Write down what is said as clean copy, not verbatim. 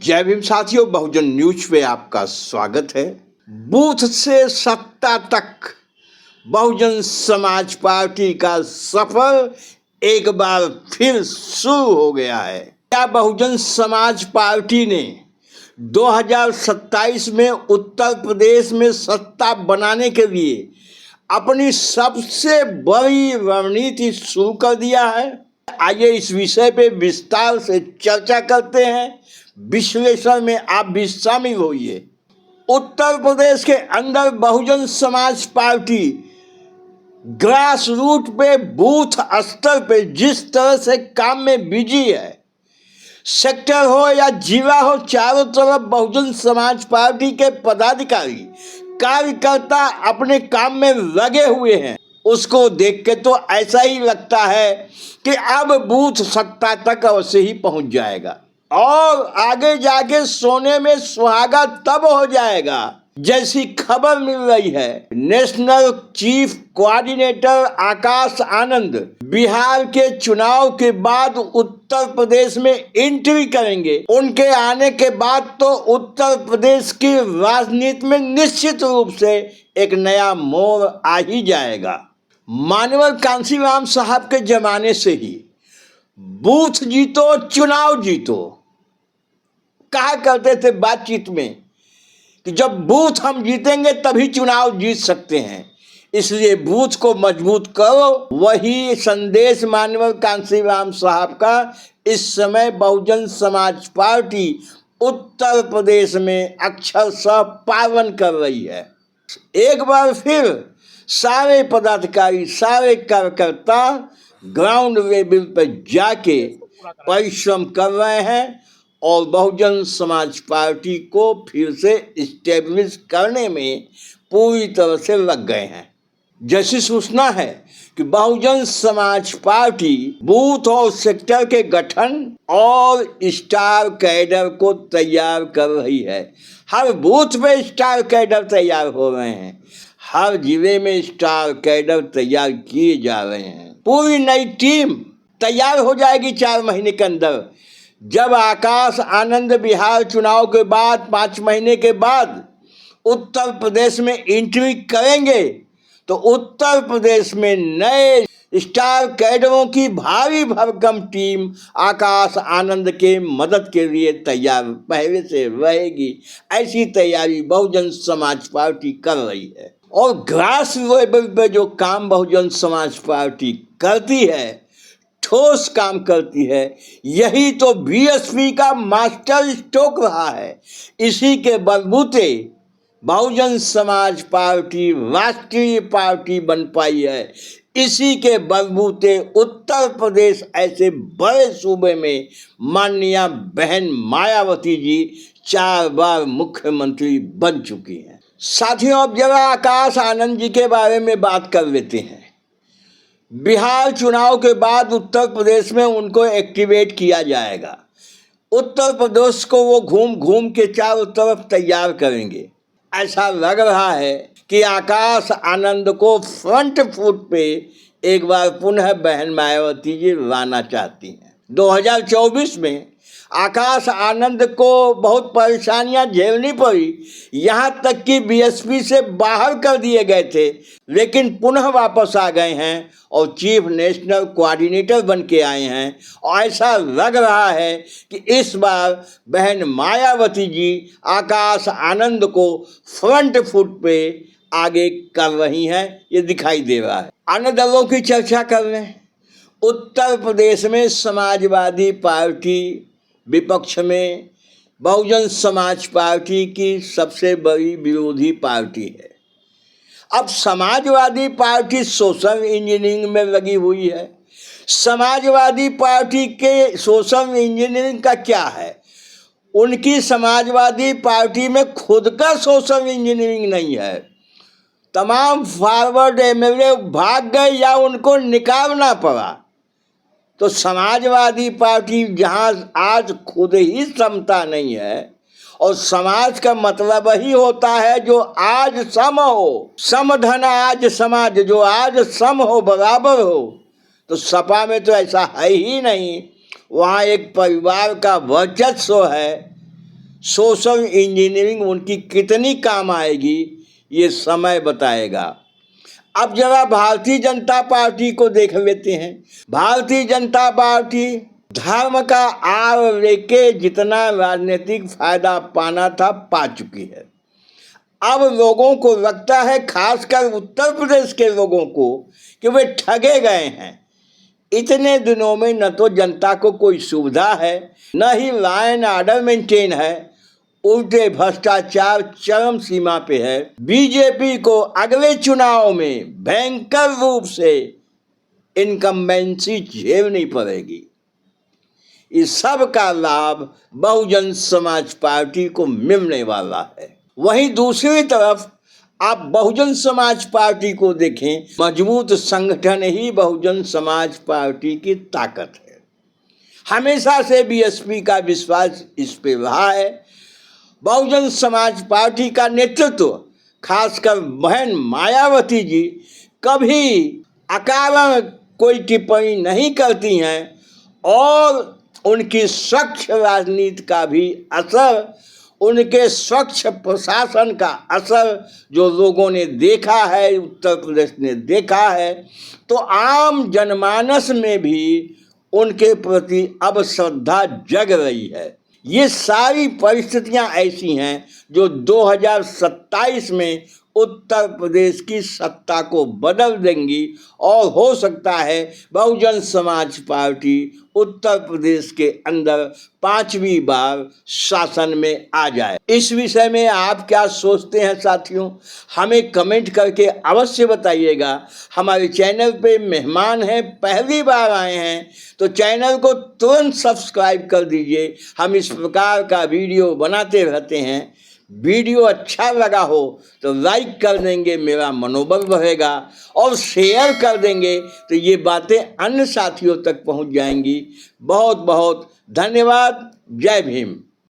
जय भीम साथियों, बहुजन न्यूज पे आपका स्वागत है। बूथ से सत्ता तक बहुजन समाज पार्टी का सफर एक बार फिर शुरू हो गया है। क्या बहुजन समाज पार्टी ने 2027 में उत्तर प्रदेश में सत्ता बनाने के लिए अपनी सबसे बड़ी रणनीति शुरू कर दिया है। आइए इस विषय पे विस्तार से चर्चा करते हैं। विश्लेषण में आप भी शामिल होइए। उत्तर प्रदेश के अंदर Bahujan Samaj party grass root पे, बूथ स्तर पे जिस तरह से काम में बिजी है, सेक्टर हो या जिला हो, चारों तरफ बहुजन समाज पार्टी के पदाधिकारी कार्यकर्ता अपने काम में लगे हुए हैं। उसको देख के तो ऐसा ही लगता है कि अब बूथ सत्ता तक अवश्य ही पहुंच जाएगा और आगे जाके सोने में सुहागा तब हो जाएगा जैसी खबर मिल रही है। National chief coordinator Akash Anand Bihar के चुनाव के बाद उत्तर प्रदेश में एंट्री करेंगे। उनके आने के बाद तो उत्तर प्रदेश की राजनीति में निश्चित रूप से एक नया मोड़ आ ही जाएगा। मानवर कांसीराम साहब के जमाने से ही बूथ जीतो चुनाव जीतो कहा करते थे बातचीत में कि जब बूथ हम जीतेंगे तभी चुनाव जीत सकते हैं, इसलिए बूथ को मजबूत करो। वही संदेश मानवर कांसीराम साहब का इस समय बहुजन समाज पार्टी उत्तर प्रदेश में अक्षरशः पालन कर रही है। एक बार फिर सारे पदाधिकारी, सारे कार्यकर्ता ग्राउंड लेवल पर जाके परिश्रम कर रहे हैं और बहुजन समाज पार्टी को फिर से इस्टेब्लिश करने में पूरी तरह से लग गए हैं। जैसी सूचना है कि बहुजन समाज पार्टी बूथ और सेक्टर के गठन और स्टार कैडर को तैयार कर रही है। हर बूथ पे स्टार कैडर तैयार हो रहे हैं, हर जिले में स्टार कैडर तैयार किए जा रहे हैं। पूरी नई टीम तैयार हो जाएगी 4 महीने के अंदर। जब आकाश आनंद बिहार चुनाव के बाद 5 महीने के बाद उत्तर प्रदेश में एंट्री करेंगे तो उत्तर प्रदेश में नए स्टार कैडरों की भारी भरकम टीम आकाश आनंद के मदद के लिए तैयार पहले से रहेगी। ऐसी तैयारी बहुजन समाज पार्टी कर रही है और ग्रास लेवल पे जो काम बहुजन समाज पार्टी करती है, ठोस काम करती है, यही तो बीएसपी का मास्टर स्ट्रोक रहा है। इसी के बलबूते बहुजन समाज पार्टी राष्ट्रीय पार्टी बन पाई है। इसी के बलबूते उत्तर प्रदेश ऐसे बड़े सूबे में माननीय बहन मायावती जी 4 बार मुख्यमंत्री बन चुकी हैं। साथियों, अब जरा आकाश आनंद जी के बारे में बात कर लेते हैं। बिहार चुनाव के बाद उत्तर प्रदेश में उनको एक्टिवेट किया जाएगा। उत्तर प्रदेश को वो घूम घूम के चारों तरफ तैयार करेंगे। ऐसा लग रहा है कि आकाश आनंद को फ्रंट फुट पे एक बार पुनः बहन मायावती जी लाना चाहती हैं। 2024 में आकाश आनंद को बहुत परेशानियां झेलनी पड़ी, यहाँ तक कि बीएसपी से बाहर कर दिए गए थे, लेकिन पुनः वापस आ गए हैं और चीफ नेशनल कोऑर्डिनेटर बन के आए हैं। और ऐसा लग रहा है कि इस बार बहन मायावती जी आकाश आनंद को फ्रंट फुट पे आगे कर रही हैं, ये दिखाई दे रहा है। अन्य दलों की चर्चा कर रहे हैं। उत्तर प्रदेश में समाजवादी पार्टी विपक्ष में बहुजन समाज पार्टी की सबसे बड़ी विरोधी पार्टी है। अब समाजवादी पार्टी सोशल इंजीनियरिंग में लगी हुई है। समाजवादी पार्टी के सोशल इंजीनियरिंग का क्या है? उनकी समाजवादी पार्टी में खुद का सोशल इंजीनियरिंग नहीं है। तमाम फॉरवर्ड एमएलए भाग गए या उनको निकालना पड़ा। तो समाजवादी पार्टी जहाँ आज खुद ही समता नहीं है, और समाज का मतलब ही होता है जो आज सम हो, समधन आज समाज, जो आज सम हो, बराबर हो। तो सपा में तो ऐसा है ही नहीं। वहाँ एक परिवार का वर्चस्व है सोशल इंजीनियरिंग उनकी कितनी काम आएगी ये समय बताएगा। अब जरा भारतीय जनता पार्टी को देख लेते हैं। भारतीय जनता पार्टी धर्म का आड़ लेके जितना राजनीतिक फायदा पाना था पा चुकी है। अब लोगों को लगता है, खासकर उत्तर प्रदेश के लोगों को, कि वे ठगे गए हैं। इतने दिनों में न तो जनता को कोई सुविधा है, न ही लॉ एंड ऑर्डर मेंटेन है, उल्टे भ्रष्टाचार चरम सीमा पे है। बीजेपी को अगले चुनाव में भयंकर रूप से इनकम्बेंसी झेलनी पड़ेगी। इस सब का लाभ बहुजन समाज पार्टी को मिलने वाला है। वहीं दूसरी तरफ आप बहुजन समाज पार्टी को देखें, मजबूत संगठन ही बहुजन समाज पार्टी की ताकत है। हमेशा से बीएसपी का विश्वास इस पे रहा है। बहुजन समाज पार्टी का नेतृत्व, खासकर बहन मायावती जी, कभी अकारण कोई टिप्पणी नहीं करती हैं और उनकी स्वच्छ राजनीति का भी असर, उनके स्वच्छ प्रशासन का असर जो लोगों ने देखा है, उत्तर प्रदेश ने देखा है, तो आम जनमानस में भी उनके प्रति अब श्रद्धा जग रही है। ये सारी परिस्थितियां ऐसी हैं जो 2027 में उत्तर प्रदेश की सत्ता को बदल देंगी और हो सकता है बहुजन समाज पार्टी उत्तर प्रदेश के अंदर 5वीं बार शासन में आ जाए। इस विषय में आप क्या सोचते हैं साथियों? हमें कमेंट करके अवश्य बताइएगा। हमारे चैनल पे मेहमान हैं, पहली बार आए हैं तो चैनल को तुरंत सब्सक्राइब कर दीजिए। हम इस प्रकार का वीडियो बनाते रहते हैं। वीडियो अच्छा लगा हो तो लाइक कर देंगे, मेरा मनोबल बढ़ेगा, और शेयर कर देंगे तो ये बातें अन्य साथियों तक पहुंच जाएंगी। बहुत बहुत धन्यवाद। जय भीम।